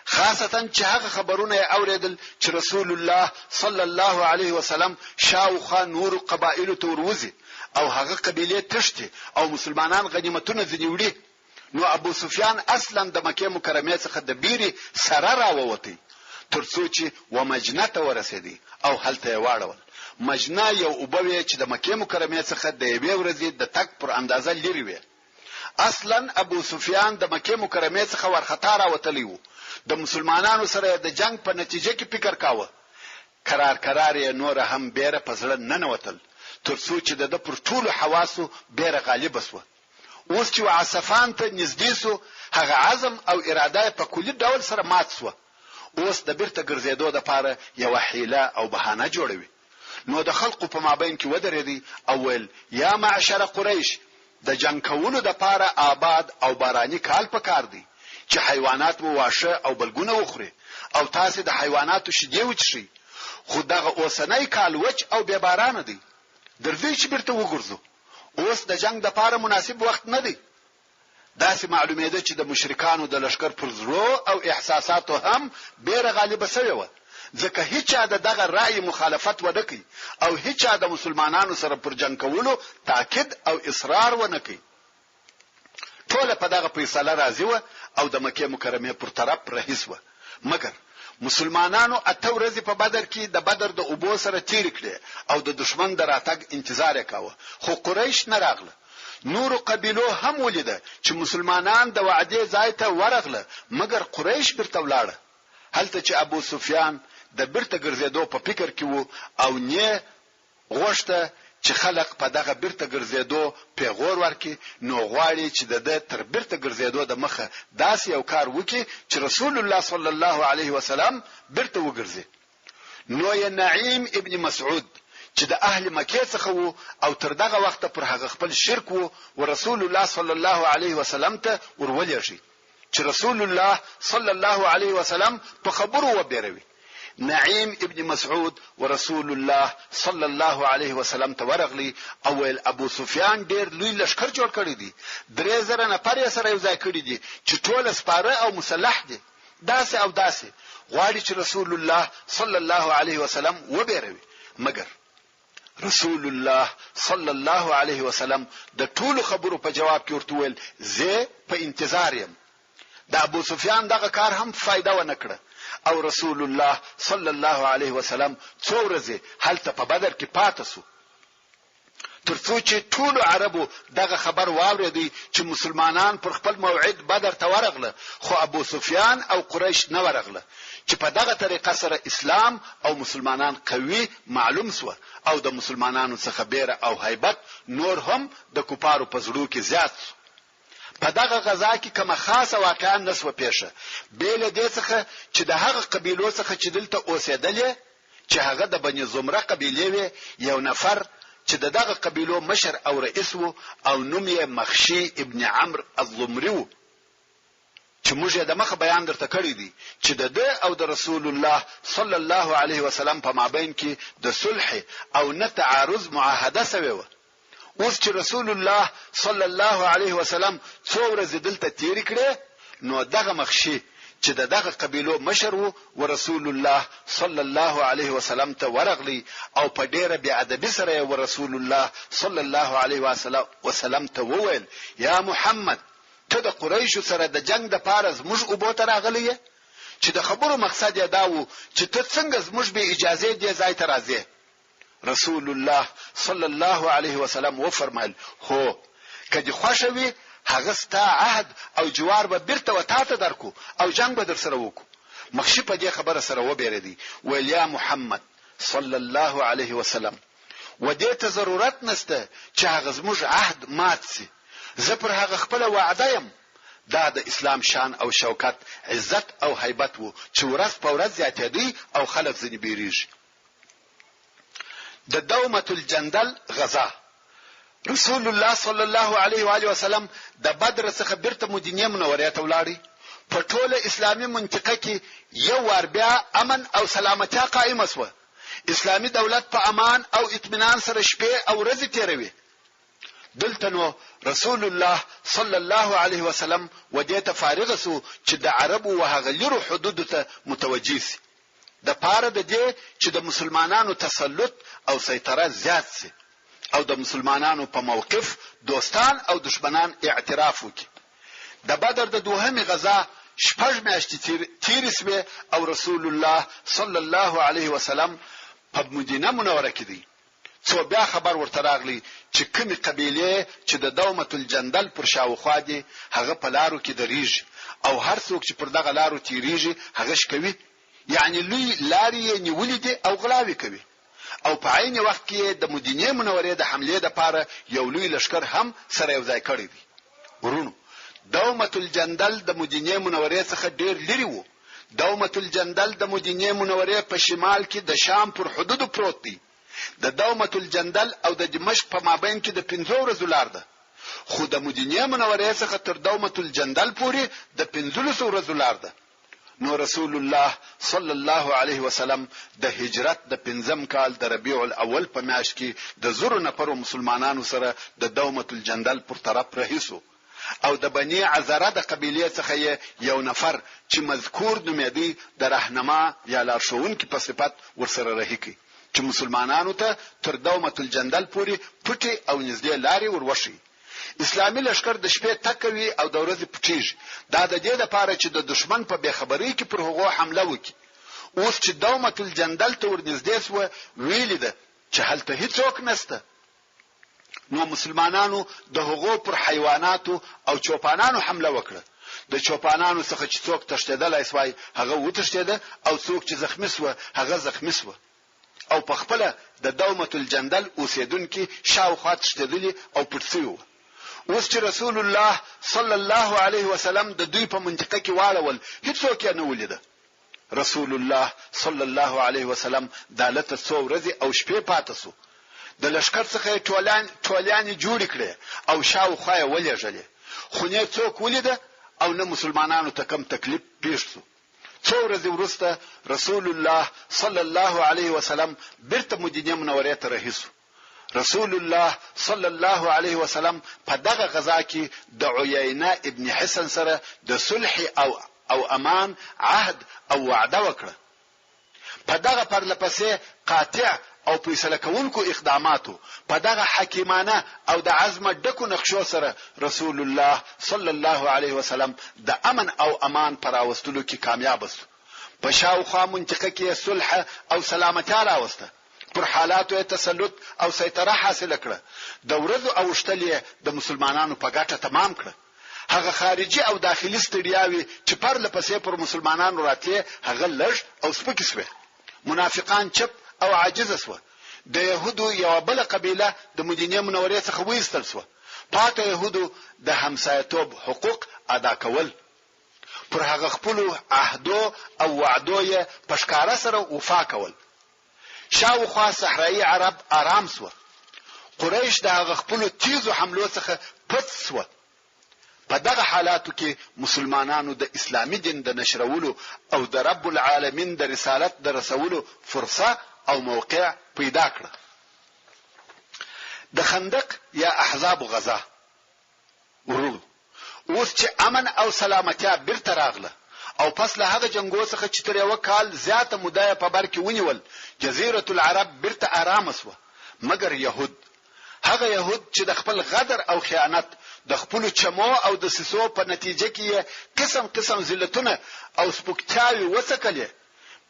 خاصتا چې هغه خبرونه اوریدل چې رسول الله صلی الله علیه وسلم شاوخوا نور قبایل ته وروزي او هغه قبیله تشتي او مسلمانان غنیمتونه ځنیوړي. نو ابو سفیان اصلا د مکه مکرمه څخه د بیري سره راووتی ترڅو چې و مجنه ته ورسېدی او هلته واړول. مجنه یو وبوي چې د مکه مکرمه څخه د یوې ورځې د تک پر اندازه لري وي. اصلا ابو سفیان د مکه مکرمه څخه ورخطا راوتلی وو. د مسلمانانو سره د جنگ په نتیجه کې فکر کاوه. قرار یې نور هم بیره پزړه نه نوتل ترڅو چې د پر ټولو حواسو بیره غالب وسو. اوس چې عصفان ته نږدې سو هغه عزم او اراده په کلی ډول سره مات سو. اوس د بیرته ګرځېدو د پاره یو حیله او بهانه جوړوي. نو د خلقو په مابین کې ودرېدي او ویل یا معشر قریش د جنگ کولو د پاره آباد او باراني کال پکار دی چې حیوانات مو واشه او بلګونه وخوري او تاسو د حیواناتو شیدې وچشي. خو دغه اوسنۍ کال وچ او بے باران دی. درځي چې بیرته وګرځو. اوس د جنگ د پاره مناسب وخت نه دی. داسې معلومه ده چې د مشرکانو د لشکر پر زړه او احساساتو هم بیره غالب شوی و. ځکه هیڅ دغه رأی مخالفت ودکې او هیڅ د مسلمانانو سره پر جنگ کولو تاکید او اصرار ونه کوي. ټول په دغه فیصله راضي و او د مکه مکرمه پر طرف رهیس و. مګر مسلمانانو اته ورځې په بدر کې د بدر د اوبو سره تیر کړي او د دشمن د راتګ انتظار وکاوه، خو قریش نه راغله. نور قبیلو هم ولیده چې مسلمانان د وعده ځای ته ورغله، مګر قریش برته ولاړه. هلته چې ابو سفیان د برته ګرځېدو په فکر کې وو او نه غوښته چې خلق په دغه برته ګرځېدو پیغور ورکي، نو غواړي چې د تر برته ګرځېدو د مخه داسې یو کار وکړي چې رسول الله صلی الله علیه وسلم برته وګرځي. نو یې نعیم ابن مسعود چې د اهل مکه څخه وو او تر دغه وخت پر هغه خپل شرک وو ورسول الله صلی الله علیه وسلم ته ورولېږي چې رسول الله صلی الله علیه وسلم په خبرو وبېروي. نعیم ابن مسعود ورسول الله صلی الله علیه وسلم ته ورغلی او ویل ابو سفیان ډیر لوی لشکر جوړ کړی دی، 3000 نفر یې سره یو ځای کړی دي چې ټول سپاره او مسلح دي، داسې او داسې غواړي چې رسول الله صلی الله علیه وسلم وبېروي. مګر رسول الله صلی الله علیه وسلم د ټول خبرو په جواب کې ورته ویل زه په انتظار یم. د ابو سفیان دغه کار هم فائدہ ونه کړه او رسول الله صلی الله علیه وسلم څو ورځې هلته په بدر کې پاتې شو ترڅو چې ټول عربو دغه خبر واورېدي چې مسلمانان پر خپل موعد بدر ته ورغله، خو ابو سفیان او قریش نه ورغله، چې په دغه طریقه سره اسلام او مسلمانان قوي معلوم شو او د مسلمانانو څخه بیره او هیبت نور هم د کفارو په زړه کې زیات شو. په دغه غزا کې کومه خاصه واقعا نسوه پیښه بیل دې څخه چې د هغه قبیلو څخه چې دلته اوسېدلې چې هغه د بني زمره قبیلې وي، یو نفر چې دغه قبیلو مشر او رئیس وو او نوم یې مخشی ابن عمرو الضمری وو، چې موږ د مخ بیان درته کړی دی چې د او د رسول الله صلی الله علیه وسلم په مابین کې د صلح او نه تعارض معاهده شوی و. اوس چې رسول الله صلی الله علیه وسلم څو ورځې دلته تیر کړي، نو دغه مخشي چې دغه قبیلو مشر وو ورسول الله صلی الله علیه وسلم ته ورغلی او په ډیره بی ادبی سره ورسول الله صلی الله علیه وسلم ته وویل یا محمد ته د قریش سره د جنگ د پاره زموږ او بوته راغلی چې د خبرو مقصد یې دا و چې ته څنګه زموږ به اجازه دی ځای ته راځې. رسول الله صلی الله علیه وسلم و فرمایل هو کدی خوشوي هغه ستا عهد او جوار به برته وتا ته درکو او جنگ به در سره وکړو. مخشي په دې خبره سره و بیردي ویل یا محمد صلی الله علیه وسلم و دې ته ضرورت نشته چې هغه زموږ عهد مات سي، زه پر هغه خپل وعده يم. دا د اسلام شان او شوکت عزت او هیبت وو چې ورځ په ورځ زیاتېدی او خلک ځنی بیریږي. د دومة الجندل غزا رسول الله صلی الله علیه و آله وسلم د بدر څخه بیرته مدینه منوره ته ولاړی. په ټوله اسلامي منطقه کې یو ور بیا امن او سلامتی قائمه شوه. اسلامي دولت په امان او اطمینان سره شپې او ورځې تیروي. دلته نو رسول الله صلی الله علیه وسلم ودیته فارغ سو چې د عربو وهغه لرو حدود ته متوجي سي د پاره د دې چې د مسلمانانو تسلط او سيطره زیات سي او د مسلمانانو په موقف دوستان او دشمنان اعتراف وکړي. د بدر د دوهمه غزا شپږ میاشتې تیر سوه او رسول الله صلی الله علیه وسلم په مدینه منوره کې دی. څو بیا خبر ورته راغلی چې کومې قبیله چې د دومة الجندل پر شاوخوا دي هغه په لارو کې دریږي او هر څوک چې پر دغه لارو تیریږي هغه شکوي، یعنی لوی لارې نیولې دي او غلاوي کوي. او په عین وخت کې د مدینه منورې د حمله لپاره یو لوی لشکر هم سره یو ځای کړی دی. ورونو دومة الجندل د مدینه منورې څخه ډیر لري وو. دومة الجندل د مدینه منورې په شمال کې د شام پر حدود پروت دی. د دومة الجندل او د دمشق په مابین کې د 15 ورځو لار ده، خو د مدینه منورې څخه تر دومة الجندل پورې د 15 ورځو لار ده. نو رسول الله صلی الله علیه وسلم د هجرت د 5م کال د ربیع الاول په میاشت کې د زرو نفرو مسلمانانو سره د دومة الجندل پر طرف رهیسو او د بنی عذره د قبیله څخه یو نفر چې مذکور نومېدی د راهنما یا لارښوونکي په صفت ورسره رهي کی چې مسلمانانو ته تر دومة الجندل پورې پټي او نږدې لارې وروشي. اسلامي لشکر د شپې تکوي او د ورځې پټیږي. دا د دې لپاره چې د دشمن په بېخبرۍ کې پر هغو حمله وکړي. اوس چې دومة الجندل ته ورنږدې سوه ویلې ده چې هلته هیڅوک نشته. نو مسلمانانو د هغو پر حیواناتو او چوپانانو حمله وکړه. د چوپانانو څخه چې څوک تښتېدلی سوای هغه وتښتېده او څوک چې زخمی سوه هغه زخمی سوه. او په خپله د دومة الجندل اوسېدونکي شاوخوا تښتېدلي او پټ سوي وو. اوس چې رسول الله صلی الله علیه وسلم د دوی په منطقه کې واړول هیڅوک یې نه ولیده. رسول الله صلی الله علیه وسلم دالته څو ورځې او شپې پاتې سو. د لشکر څخه ټولیانې جوړې کړې او شاوخوا یې ولېږلې، خو نه څوک ولیده او نه مسلمانانو ته کم تکلیف پیښ سو. څو ورځې وروسته رسول الله صلی الله علیه وسلم بیرته مدینه منورې ته رهي سو. رسول الله صلی الله علیه وسلم په دغه غزا کې د عیینه ابن حسن سره د صلح او امان عهد او وعده وکړه. په دغه پرلپسې قاطع او فیصله کوونکو اقداماتو، په دغه حکیمانه او د عزم ډکو نقشو سره رسول الله صلی الله علیه وسلم د امن او امان پر راوستلو کې کامیاب شو. په شاوخوا منطقه کې صلح او سلامتیا راوسته. پر حالاتو تسلط او سيطره حاصله کړه. د ورځو او شتلې د مسلمانانو په ګټه تمام کړه. هغه خارجي او داخلي ستړیاوي چې پر لپسې پر مسلمانانو راتلې هغه لږ او سپک شوه. منافقان چپ او عاجز شوه. د يهودو یو بل قبيله د مدینه منورې څخه وېستل شوه. پاتې يهودو د همسایتوب حقوق ادا کول. پر هغه خپل عهدو او وعدو یې پښکاره سره وفا کول. شاوخوا صحرایي عرب آرام سوه. قریش د هغه خپل تیزو حملو څخه پټ سوه. په دغه حالاتو کې مسلمانانو د اسلامي دین د نشرولو او د رب العالمین د رسالت د رسولو فرصه او موقع پیدا کړه. د خندق یا احزاب غزا ورو اوس چې امن او سلامتیا بیرته راغله او پس له هغه جنگو څخه چې تر یو کال زیاته موده په بر کې ونیول، جزیره العرب بیرته آرام شوه. مګر يهود، هغه يهود چې د خپل غدر او خیانت، د خپل چمو او د سسو په نتیجه کې قسم قسم ذلتونه او سپکتاوي وسکلې،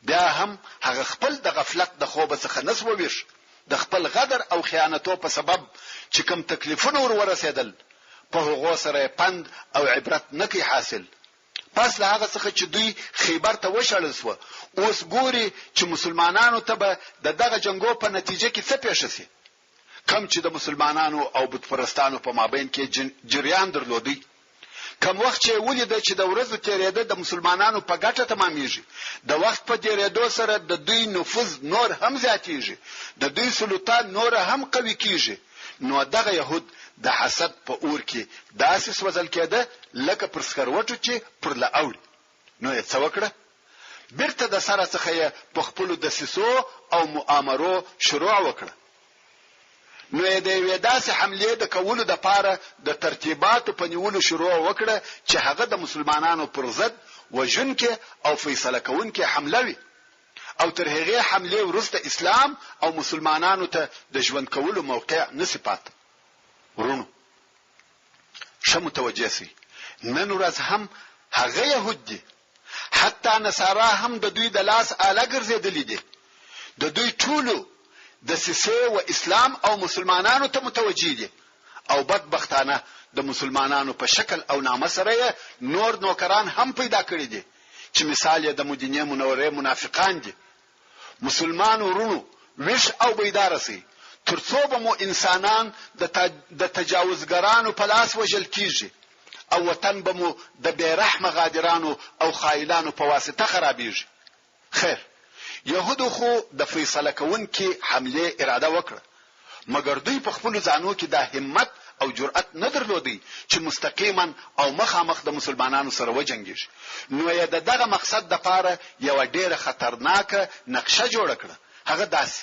بیا هم هغه خپل د غفلت د خوب څخه نسو ویش. د خپل غدر او خیانتو په سبب چې کوم تکلیفونه ورسېدل په هغه سره پند او عبرت نکي حاصل. پس له هغه څخه چې دوی خیبر ته وشړل سو، اوس ګوري چې مسلمانانو ته به دغه جنگو په نتیجه کې څه پیښ شي. کم چې د مسلمانانو او بت پرستانو په مابین کې جریان درلودي، کم وخت چې ولید چې د ورځو تیرېده د مسلمانانو په ګټه تمامېږي، د وخت په تیرېدو سره د دوی نفوذ نور هم زیاتېږي، د دوی سلطات نور هم قوي کیږي. نو دغه يهود د حسد په اور کې داسې سوځل کېده لکه پر سکروټو چې پر لاوړي. نو یې څه وکړه؟ بیرته د سره څخه په خپل د سیسو او مؤامرو شروع وکړه. نو یې د یوې داسې حملې د کولو د پاره د ترتیباتو په نیولو شروع وکړه چې هغه د مسلمانانو پر ضد وژونکې او فیصله کوونکې حمله وي. او تر هغه حمله وروسته اسلام او مسلمانانو ته د ژوند کولو موقع نصیبات. ورونو شمو توجه سي، نن ورځ هم هغه يهود دي، حتی نصارا هم د دوی د لاس آله ګرځېدلې دي. د دوی ټولو د سیسه و اسلام او مسلمانانو ته متوجي دي او بدبختانه د مسلمانانو په شکل او نامه سره نور نوکران هم پیدا کړی دي چې مثال یې د مدینه منورې منافقان دي. مسلمان ورونو ویش او بیدار سي، ترڅو به مو انسانان د تجاوزګرانو په لاس وژل کیږي او وطن به مو د بیرحمه غادرانو او خایلانو په واسطه خرابېږي. خیر، يهودو خو د فیصله کوونکې حمله اراده وکړه، مګر دوی په خپل ځانو کې د همت او جرأت نه درلودي چې مستقیما او مخامخ د مسلمانانو سره وجنګیږي. نو یې دغه مقصد د پاره یو ډېر خطرناک نقشه جوړ کړه. هغه داسې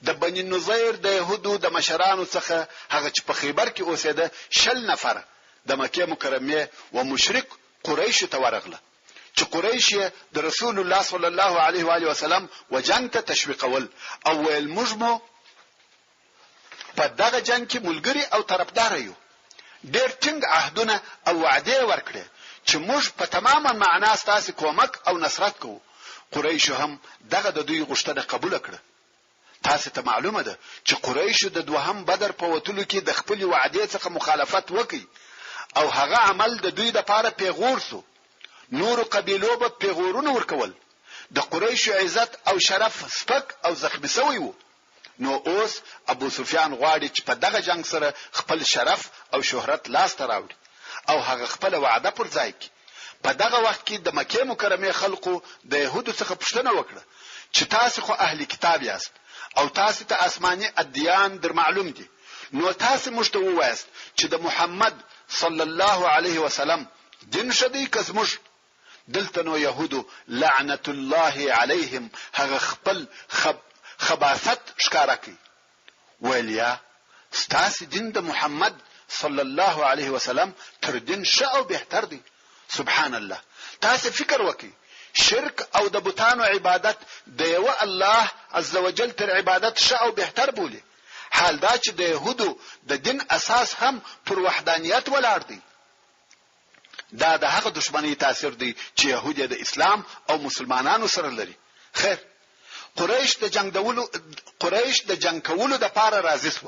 د بنی نظیر د يهودو د مشرانو څخه هغه چې په خیبر کې اوسېده 60 نفر د مکه مکرمه و مشرک قریش ته ورغله چې قریش د رسول الله صلی الله علیه و آله وسلم وجنګ ته تشویقول او ویل موږ په دغه جنگ کې ملګری او طرفدار یو. ډېر ټینګ عهدونه او وعده ورکړي چې موږ په تمامه معنا ستاسو کومک او نصرت کوو. قریش هم دغه د دوی غوښتنه قبول کړه. تاسو ته معلومه ده چې قریش د دوهم بدر په وتلو کې د خپل وعده څخه مخالفت وکړي او هغه عمل د دوی لپاره پیغور سو. نور قبیلو به پیغورونه ورکول. د قریش عزت او شرف سپک او زخمی شوی وو. نو اوس ابو سفیان غواړي چې په دغه جنگ سره خپل شرف او شهرت لاس ته راوړي او هغه خپل وعده پر ځای کړي. په دغه وخت کې د مکه مکرمه خلکو د يهودو څخه پوښتنه وکړه چې تاسو خو اهل کتاب یاست او تاسو ته آسماني ادیان در معلوم دي، نو تاسو موږ ته ووایست چې د محمد صلی الله علیه وسلم دین شدی کزموږ. دلته نو يهودو لعنت الله علیهم هغه خپل خباثت ښکارا کوي. ولیا ستاسو دین د محمد صلی الله علیه وسلم تر دین ښه او بهتر دی. سبحان الله. تاسو فکر وکړئ شرک او د بتانو عبادت د یو الله عزوجل تر عبادت ښه او بهتر بولی. حال دا چې د يهودو د دین اساس هم پر وحدانیت ولاړ دی. دا د هغه دشمنی تاثیر دی چې يهودي د اسلام او مسلمانانو سره لري. خیر قریش د جنگ کولو د پاره راضی شو.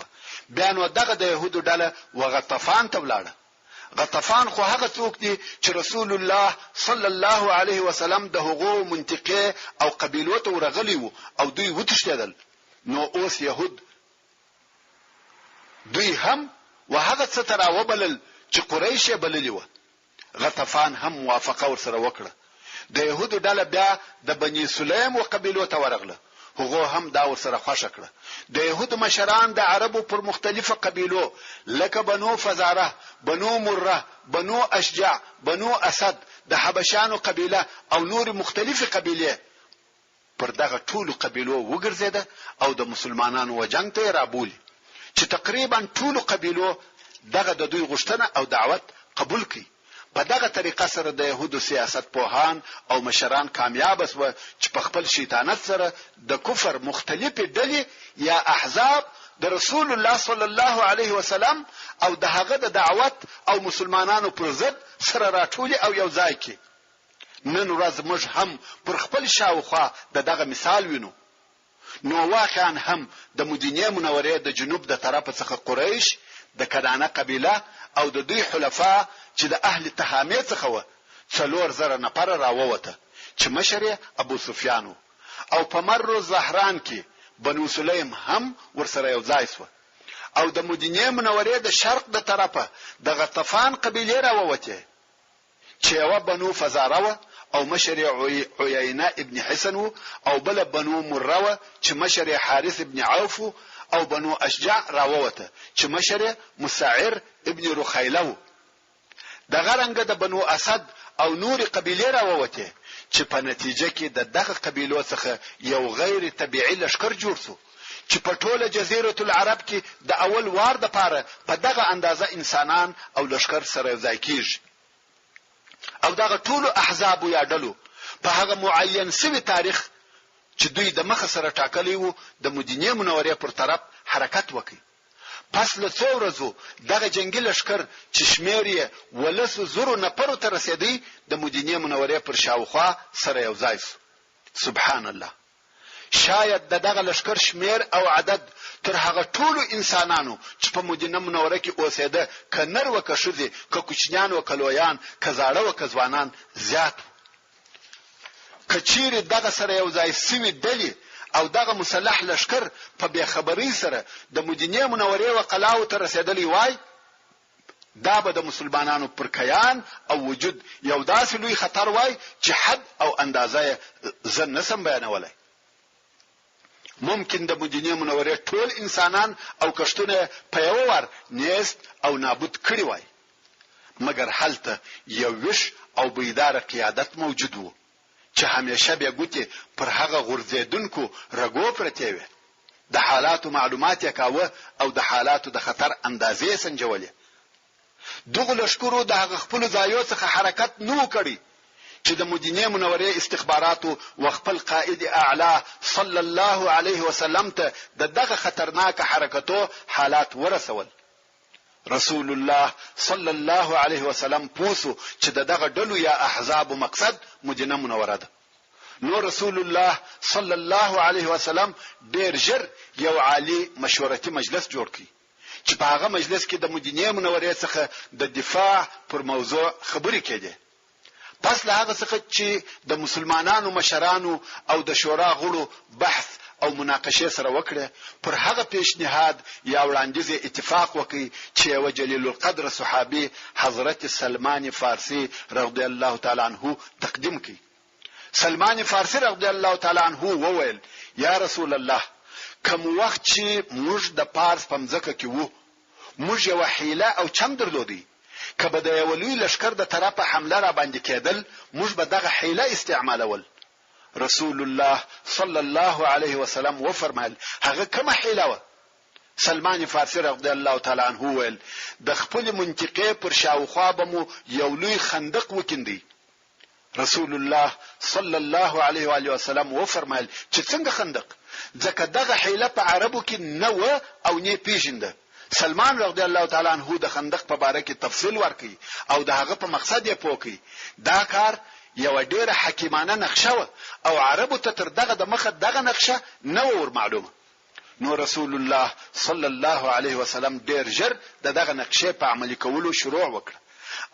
بیا نو دغه د يهودو ډله وغطفان ته ولاړه. غطفان خو هغه څوک دي چې رسول الله صلی الله علیه وسلم د هغو منطقه او قبیلو ته ورغلی وو او دوی وتښتیدل. نو اوس يهود دوی هم وهغه څه تر وبلل چې قریش بللی و. غطفان هم موافقه ورسره وکړه. د يهودو ډله بیا د بني سلیم او قبیلو ته ورغله. هغه هم دا ورسره خوښ کړه. د يهودو مشران د عربو پر مختلفه قبیلو لکه بنو فزاره، بنو مره، بنو اشجع، بنو اسد، د حبشانو قبیله او نور مختلفه قبیله پر دغه ټولو قبیلو وګرځیده او د مسلمانانو وجنګ ته رابولي چې تقریبا ټولو قبیلو دغه د دوی غوښتنه او دعوت قبول کړي. په دغه طریقه سره د يهودو سیاست پوهان او مشران کامیاب شو چې په خپل شیطانت سره د کفر مختلفې ډلې یا احزاب د رسول الله صلی الله علیه وسلم او د هغه د دعوت او مسلمانانو پر ضد سره راټولي او یو ځای کې. نن ورځ موږ هم پر خپل شاوخوا دغه مثال وینو. نو واقعا هم د مدینه منورې د جنوب د طرف څخه قریش د کنانه قبیله او د دوی حلفا چې د اهل تهامه څخه و 4000 نفر راووته چې مشر ابو سفیان او په مر زهران کې بنو سلیم هم ورسره یو ځای شو او د مدینه منورې د شرق د طرفه د غطفان قبیله راووته چې یو بنو فزاره او مشر عيينة ابن حسن او بل بنو مروه چې مشر حارث ابن عوف او بنو اشجع راووته چې مشر مسعر ابن رخيله. د غرنګ د بنو اسد او نور قبیله راووته چې په نتیجه کې دغه قبیلو څخه یو غیر طبيعي لشکر جوړ شو چې په ټوله جزیره العرب کې د اول وار د پاره په دغه اندازه انسانان او لشکر سره ځای کیږي. او دغه ټولو احزاب یا ډلو په هغه معین سوي تاریخ چې دوی د مخ سره ټاکلی وو د مدینه منورې پر طرف حرکت وکړي. پس له څو ورځو دغه جنگي لشکر چې شمیر یې 100,000 نفر ته رسیدي د مدینه منورې پر شاوخوا سره یو ځای شو. سبحان الله. شاید دغه لشکر شمیر او عدد تر هغه ټولو انسانانو چې په مدینه منوره کې اوسېده کنر وکښذي کوچنیان او کلویان کزاړه او کزوانان زیات. کچیر دغه سره یو ځای سوي دلی او دغه مسلح لشکر په بے خبرۍ سره د مدینه منورې او قلاو ته رسیدلی وای، دا به د مسلمانانو پر کیان او وجود یو داسې لوی خطر وای چې حد او اندازه زن نسم بیانولای. ممکن د مدینه منورې ټول انسانان او کشتونه په یو ور نیست او نابود کړی وای، مګر حالته یو وش او بیدار قیادت موجود وو چې همیشه به ګوتې پر هغه غورځیدونکو رګو پرته وي. د حالاتو معلومات یې کاوه او د حالاتو د خطر اندازې سنجولې. دغه لشکرو د هغه خپل ځایو څخه حرکت نو کړی چې د مدینه منورې استخباراتو او خپل قائد اعلی صلی الله علیه وسلم ته دغه خطرناک حرکتو حالات ورسول. رسول الله صلی الله علیه وسلم پوسو چې دغه ډلو یا احزاب مقصد مدینه منوره ده. نو رسول الله صلی الله علیه وسلم ډیر ژر یو عالی مشورتي مجلس جوړ کړي چې په هغه مجلس کې د مدینه منورې څخه د دفاع پر موضوع خبرې کېده. پس له هغه څخه چې د مسلمانانو مشرانو او د شورا غړو بحث او مناقشه سره وکړه، پر هغه پیشنهاد یا وړاندیز اتفاق وکړي چې یو جلیل القدر صحابي حضرت سلمان فارسی رضی الله تعالی عنه تقدیم کړي. سلمان فارسی رضی الله تعالی عنه وویل: یا رسول الله، کوم وخت چې موږ د پارس په مځکه کې وو، موږ یو حیله او چم درلودي. کله د یو لوی لشکر د طرفه حمله را باندې کېدل، موږ به دغه حیله استعمالول. رسول الله صلی الله علیه وسلم و فرمایل: هغه کومه حیله و؟ سلمان فارسی رضی الله تعالی عنه ویل: د خپل منطقې پر شاوخوا به مو یو لوی خندق وکیندي. رسول الله صلی الله علیه و آله وسلم و فرمایل چې څنګه خندق؟ ځکه دغه حیله په عربو کې نه و او نه پیژنده. سلمان رضی الله تعالی عنه د خندق په باره کې تفصیل ورکړي او د هغه په مقصد یې پوښي. دا کار یو ډېر حکیمانه نقشه و او عربو ته تر دغه د مخه دغه نقشه نه ور معلومه. نو رسول الله صلی الله علیه وسلم ډېر ژر دغه نقشه په عملي کولو شروع وکړه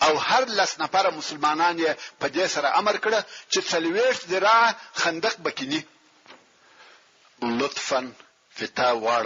او هر لس نفر مسلمانان یې په دې سره امر کړه چې 40 ذراع خندق بکینی. لطفاً فتا وړ